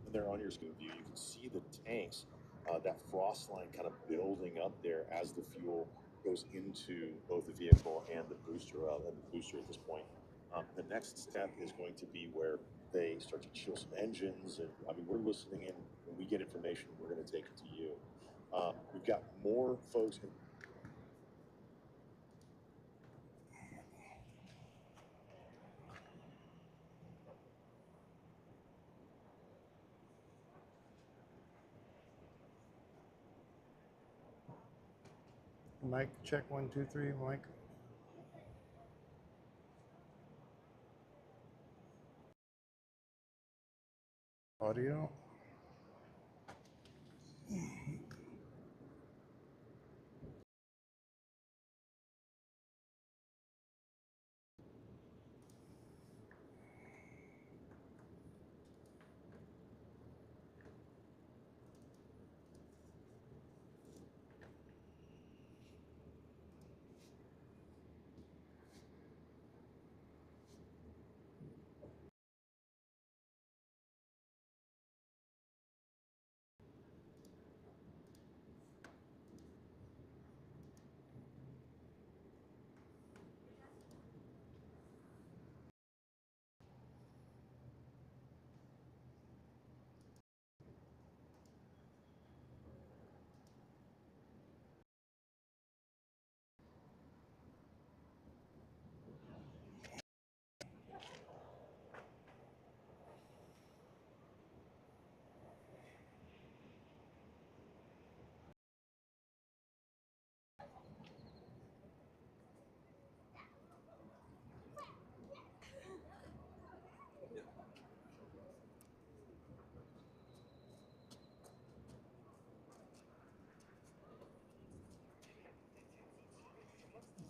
And there on your screen view, you can see the tanks, that frost line kind of building up there as the fuel goes into both the vehicle and the booster. At this point, the next step is going to be where they start to chill some engines. And I mean, we're listening in. When we get information, we're going to take it to you. We've got more folks. Mic check 1 2 3. Mic. Audio.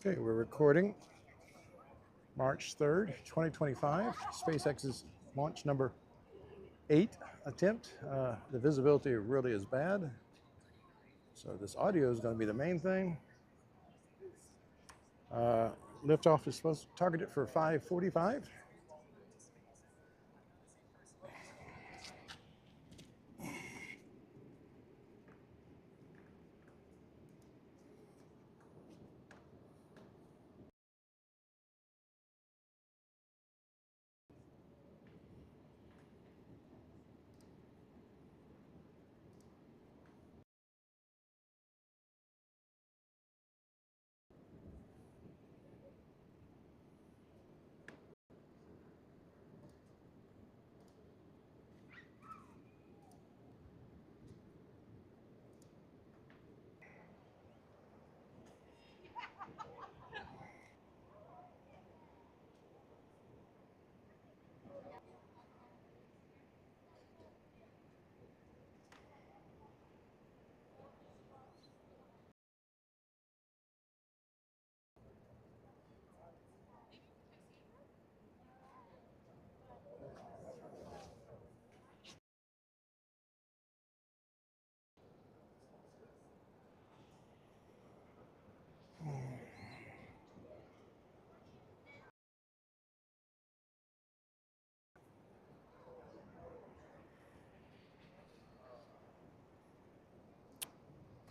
Okay, we're recording March 3rd, 2025. SpaceX's launch number 8 attempt. The visibility really is bad. So this audio is going to be the main thing. Liftoff is supposed to target it for 5:45.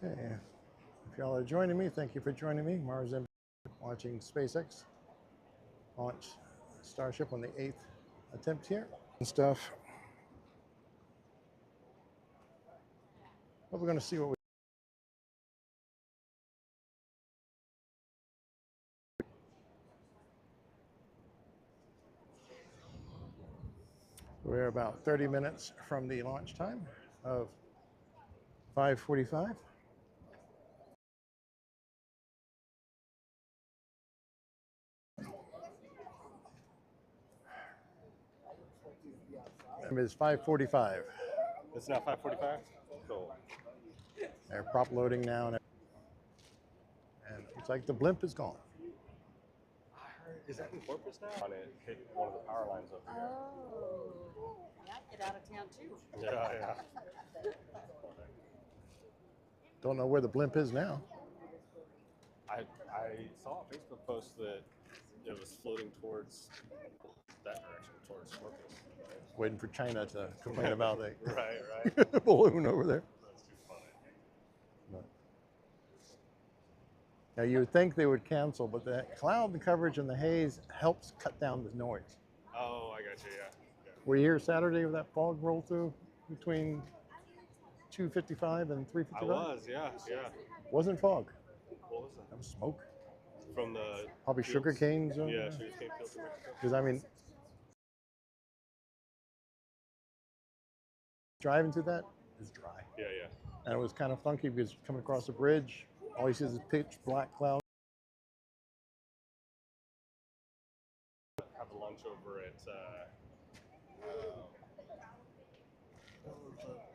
Okay, if y'all are joining me, thank you for joining me. Mars Ambient, watching SpaceX launch Starship on the 8th attempt here and stuff. But we're going to see what we're about 30 minutes from the launch time of 5:45. Time is 5:45. It's now 5:45? Cool. They're prop loading now, and it looks like the blimp is gone. I heard, is that in Corpus now? On it hit one of the power lines up here. Oh, yeah, get out of town too. Yeah. Don't know where the blimp is now. I saw a Facebook post that it was floating towards that direction, towards Corpus. Waiting for China to complain about a Right. balloon over there. That's too funny. But, now you would think they would cancel, but the cloud coverage and the haze helps cut down the noise. Oh, I got you. Yeah. Were you here Saturday with that fog roll through between 2:55 and 3:55? I was. Yeah. Wasn't fog. What was that? That was smoke. From the Probably fields? sugar canes. Yeah, sugar cane fields in Mexico. Because I mean, driving through that is dry. Yeah. And it was kind of funky because coming across the bridge, all you see is pitch black cloud. Have lunch over at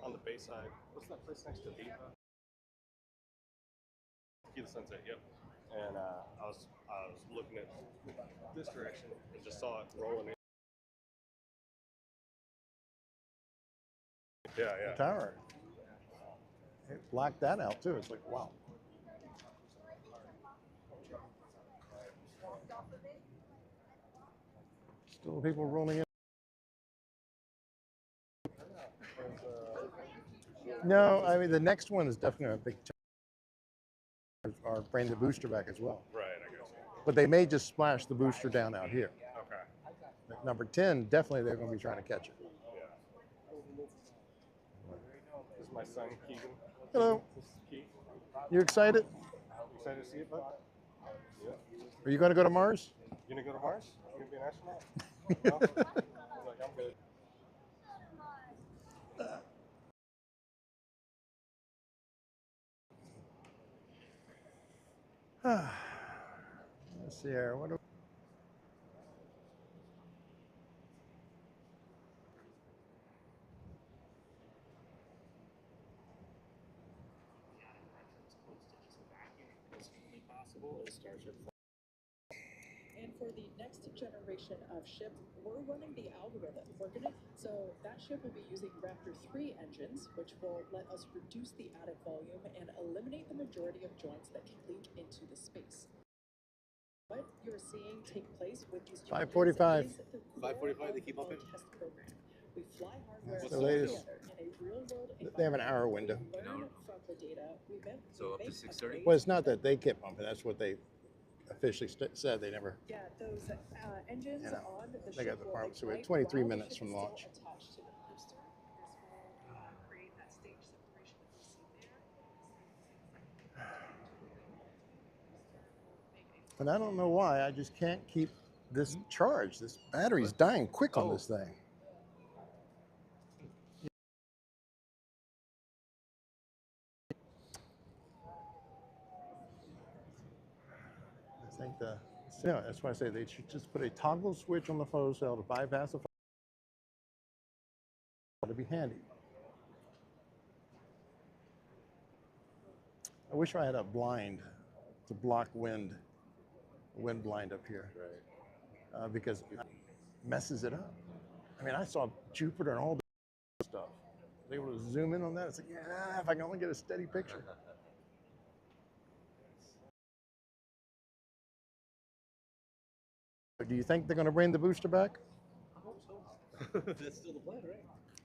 on the Bayside. What's that place next to Viva? Tequila Sunset. Yep. And I was looking at this direction and just saw it rolling in. Yeah. Tower. It blacked that out too. It's like, wow. Still people rolling in. No, I mean, the next one is definitely a big or bring the booster back as well. Right, I guess. But they may just splash the booster down out here. Okay. At number 10, definitely they're going to be trying to catch it. Yeah. This is my son, Keegan. Hello. This is Keith. You excited? Excited to see it, bud? Yeah. Are you going to go to Mars? You gonna go to Mars? You gonna be an astronaut? No? He's like, I'm good. Let's see here. What do Starship. And for the next generation of ship, we're running the algorithm. So that ship will be using Raptor 3 engines, which will let us reduce the attic volume and eliminate the majority of joints that can leak into the space. What you're seeing take place with these 5:45. 5:45, they keep up it? Test program. We fly hardware That's the latest. together in a real-world They have an hour window. learn from the data. So up to 6:30? Well, it's not that they kept pumping. That's what they officially said. They never. Yeah, those engines You know, on the they got ship the will parts, so we're ignite 23 while the minutes ship from is still launch. attached to the booster. This will create that stage separation that you see there. And I don't know why. I just can't keep this charged. This battery's dying quick on this thing. I think that's why I say they should just put a toggle switch on the photocell to bypass the photocell. To be handy. I wish I had a blind to block wind blind up here. Right. Because it messes it up. I mean, I saw Jupiter and all the stuff. I was able to zoom in on that. It's like, yeah, if I can only get a steady picture. Do you think they're going to bring the booster back? I hope so. That's still the plan, right?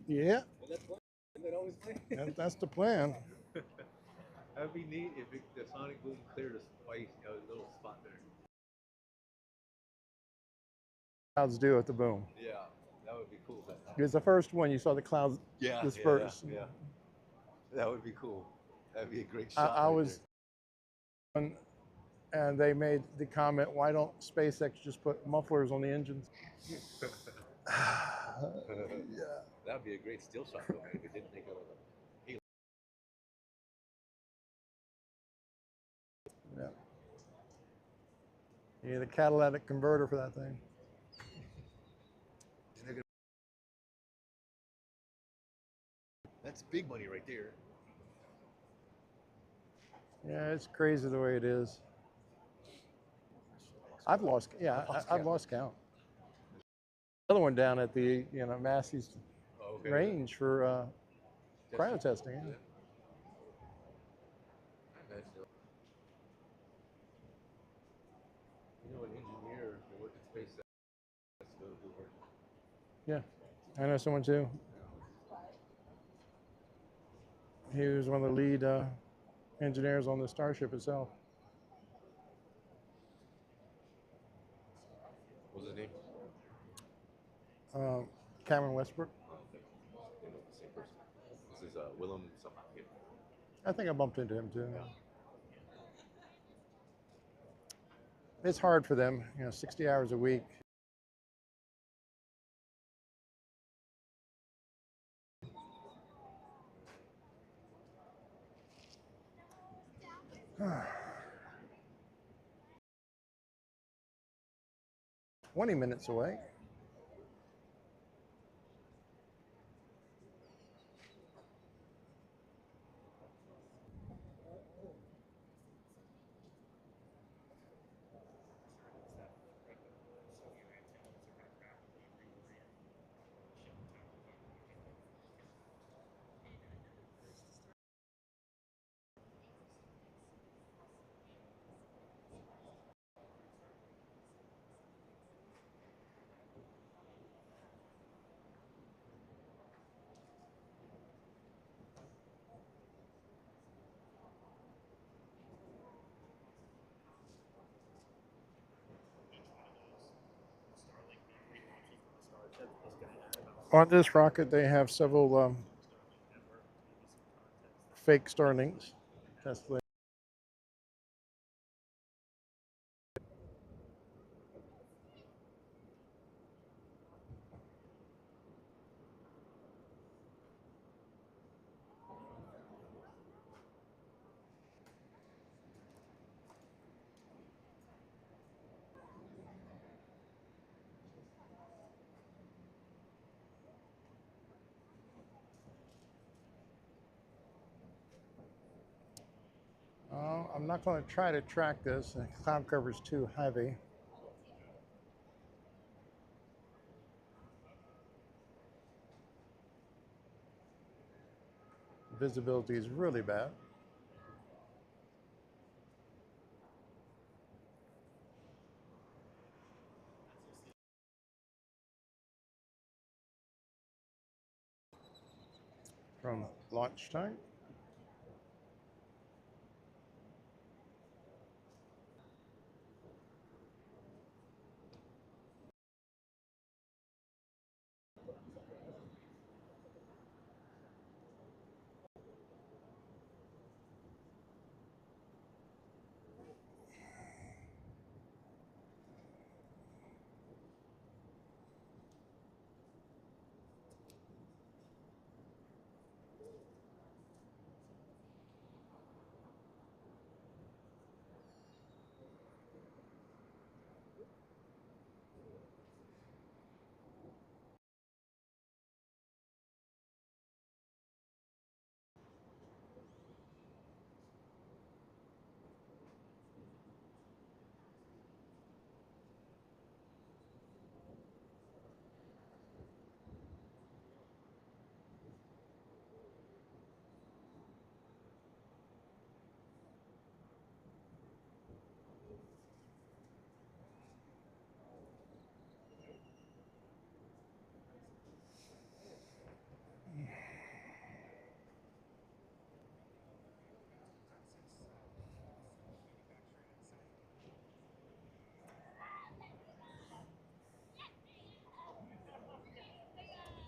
Yeah, Well, that's what they always play. that's the plan. That'd be neat if the sonic boom cleared a little spot there. Clouds do at the boom. Yeah, that would be cool. Because the first one, you saw the clouds disperse. Yeah. That would be cool. That'd be a great shot. I was, and they made the comment, why don't SpaceX just put mufflers on the engines? Yeah. That'd be a great still shot though, if it didn't take out of the Yeah. You need a catalytic converter for that thing. That's big money right there. Yeah, it's crazy the way it is. I've lost count. Another one down at the Massey's range for cryo testing. Yeah. You know, an engineer that worked at SpaceX. Yeah. I know someone too. He was one of the lead engineers on the Starship itself. What's his name? Cameron Westbrook. Oh, okay. You know, the same person. This is Willem something. I think I bumped into him too. Yeah. It's hard for them, 60 hours a week. $20 away. On this rocket, they have several fake Starlinks. Tesla. I'm not going to try to track this. The cloud cover is too heavy. Visibility is really bad. From launch time.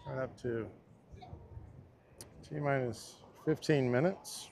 Right up to T-minus 15 minutes.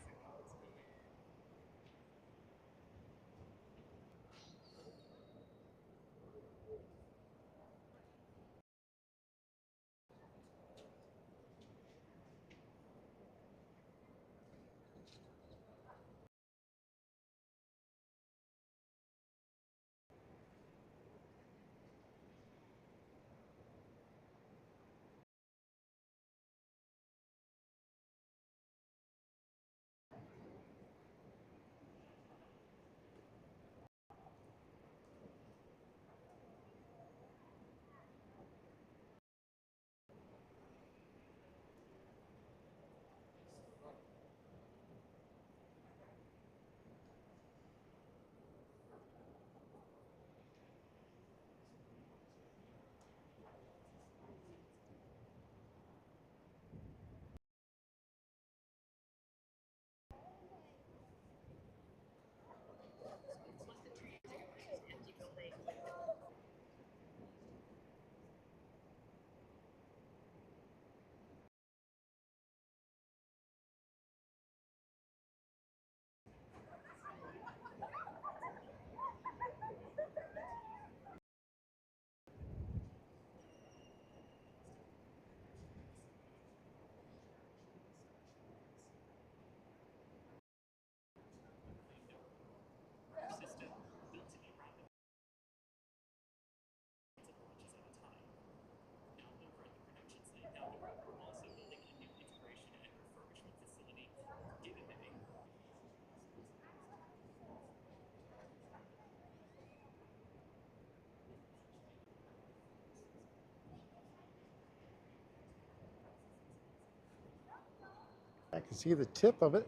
I can see the tip of it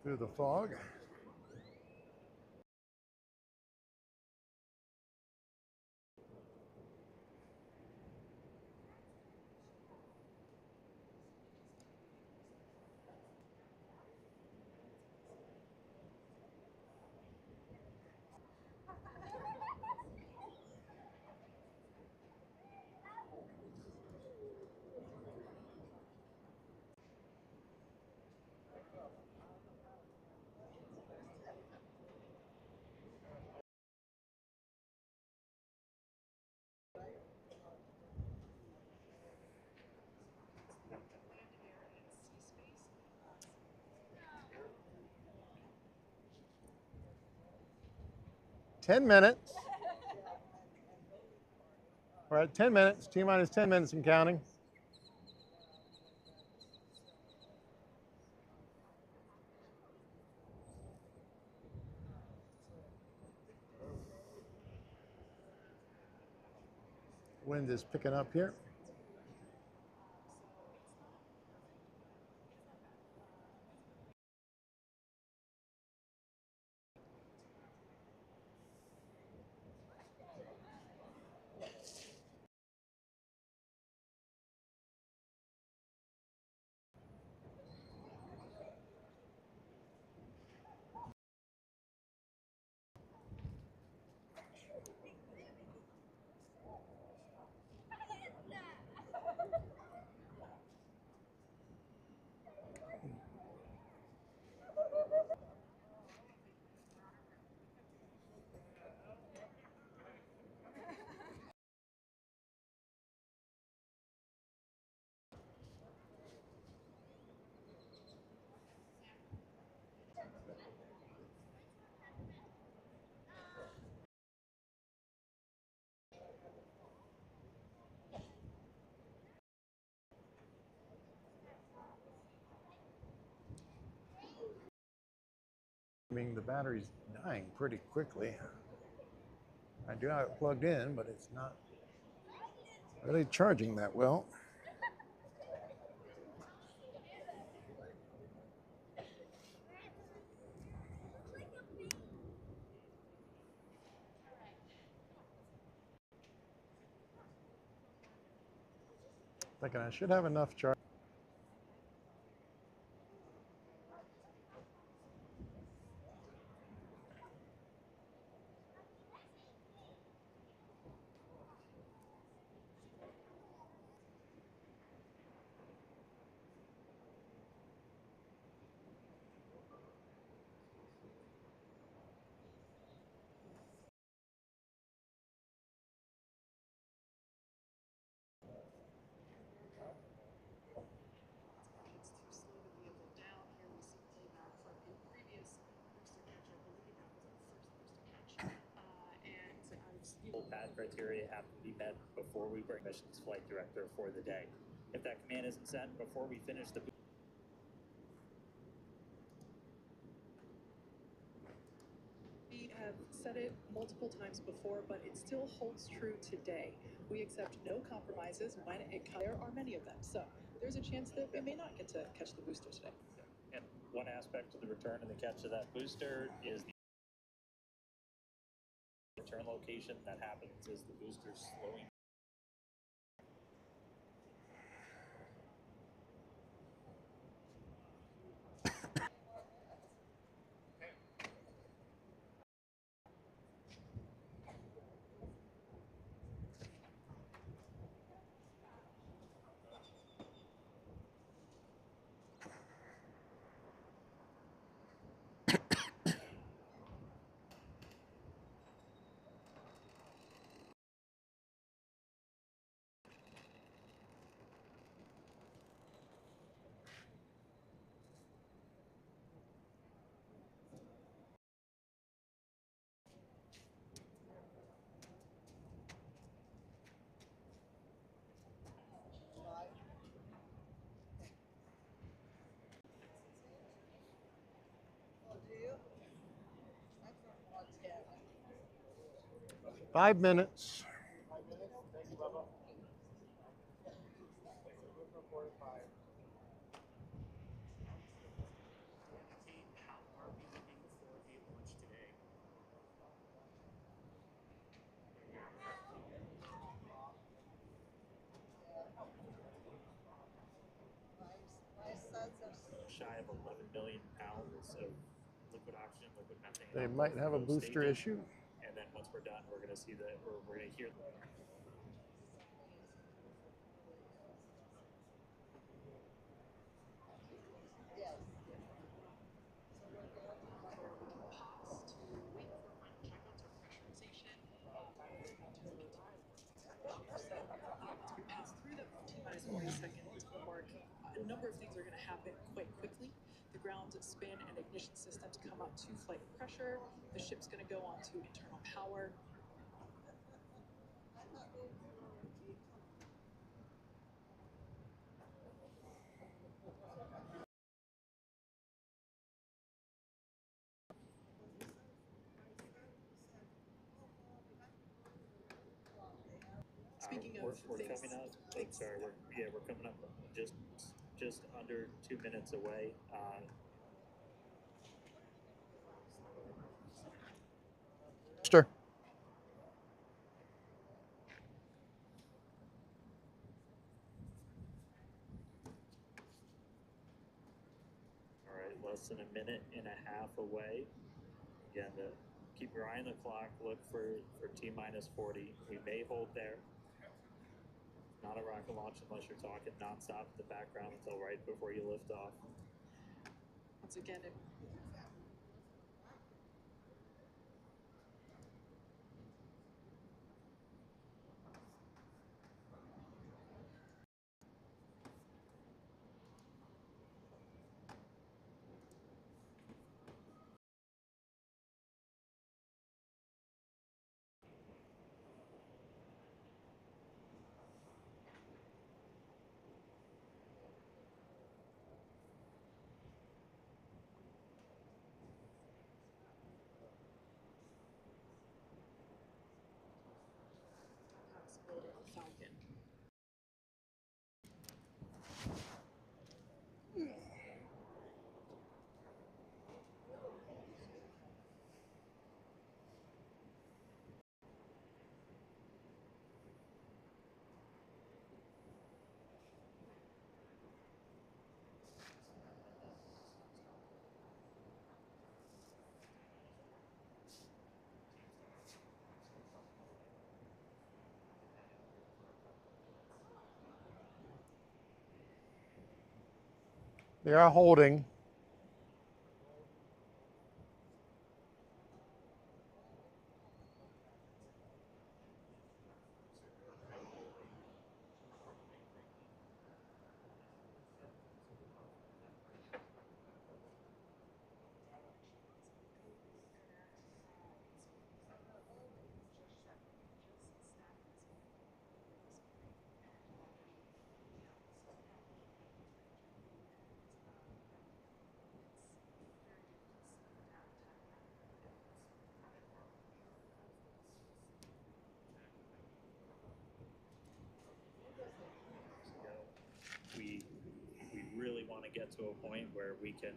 through the fog. Ten minutes. We're at 10 minutes, T-minus 10 minutes and counting. Wind is picking up here. I mean, the battery's dying pretty quickly. I do have it plugged in, but it's not really charging that well. Thinking I should have enough charge. Pad criteria have to be met before we bring missions flight director for the day. If that command isn't sent before we finish the We have said it multiple times before, but it still holds true today. We accept no compromises when it comes. There are many of them, so there's a chance that we may not get to catch the booster today. and one aspect of the return and the catch of that booster is the return location. That happens is the booster slowing. Five minutes. liquid oxygen, liquid methane. They on might both have a of those booster stages. issue. And then once we're done, we're going to see that, or we're going to hear. A number of things are going to happen quite quickly. The ground spin and ignition systems come up to flight pressure. The ship's going to go on to internal power. Speaking of we're things, coming up. I'm sorry, we're coming up just under 2 minutes away. Booster. All right, less than a minute and a half away. Again, keep your eye on the clock. Look for T minus 40. We may hold there. Not a rocket launch unless you're talking nonstop in the background until right before you lift off. once again, Falcon. They are holding. We really want to get to a point where we can,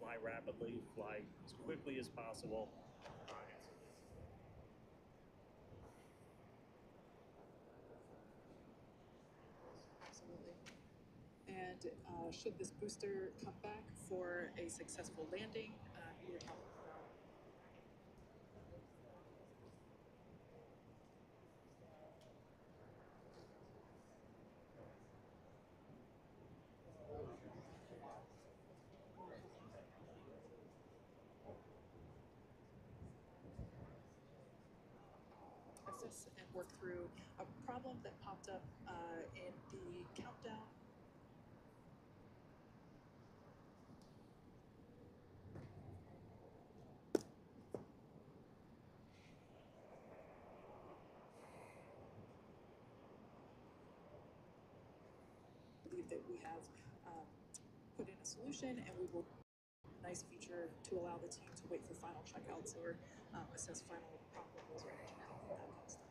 fly rapidly, fly as quickly as possible. Absolutely. And should this booster come back for a successful landing, you were talking about. Assess and work through a problem that popped up in the countdown. I believe that we have put in a solution, and we will nice feature to allow the team to wait for final checkouts or assess final problem resolution. That kind of stuff.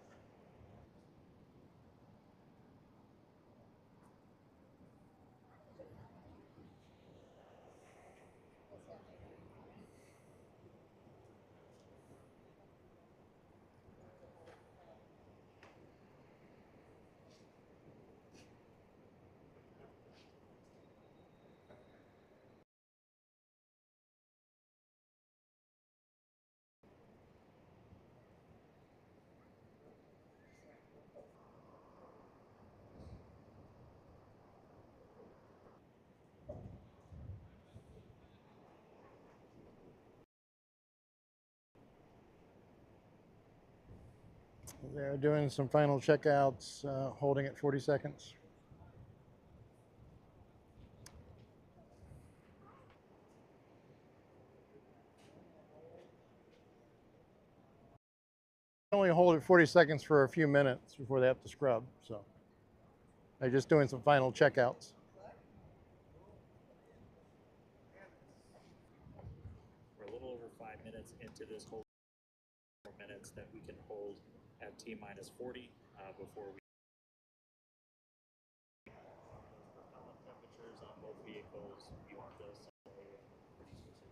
They're doing some final checkouts, holding at 40 seconds. Only hold it 40 seconds for a few minutes before they have to scrub. So they're just doing some final checkouts. We're a little over 5 minutes into this whole 4 minutes that we can hold at T minus 40 before we temperatures on both vehicles. You want this pretty specific.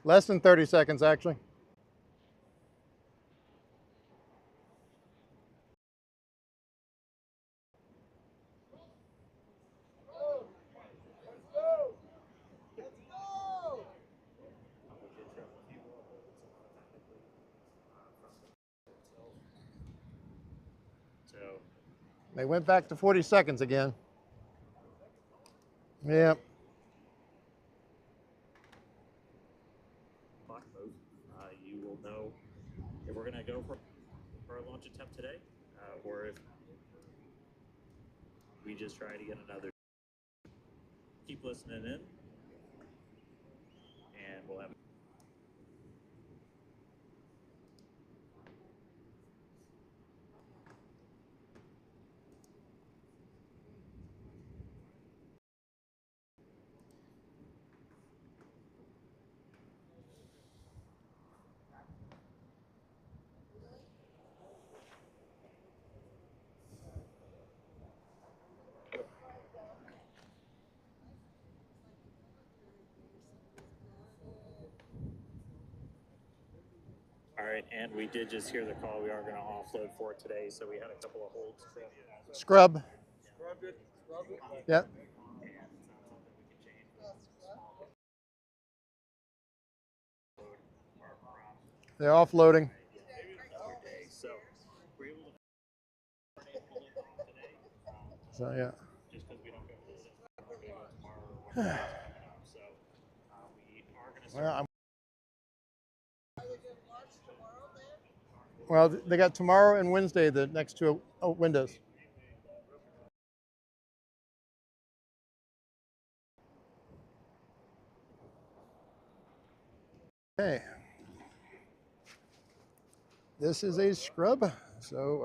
Less than 30 seconds, actually. So They went back to 40 seconds again. Yeah. clock move, you will know if we're going to go for our launch attempt today, or if we just try to get another. Keep listening in, and we'll have. All right, and we did just hear the call. We are going to offload for today, so we had a couple of holds. Scrub. Yep. They're offloading. So we're able to today. So yeah. Just because we don't go tomorrow. So we are going to start. Well, they got tomorrow and Wednesday, the next two windows. Okay. This is a scrub. So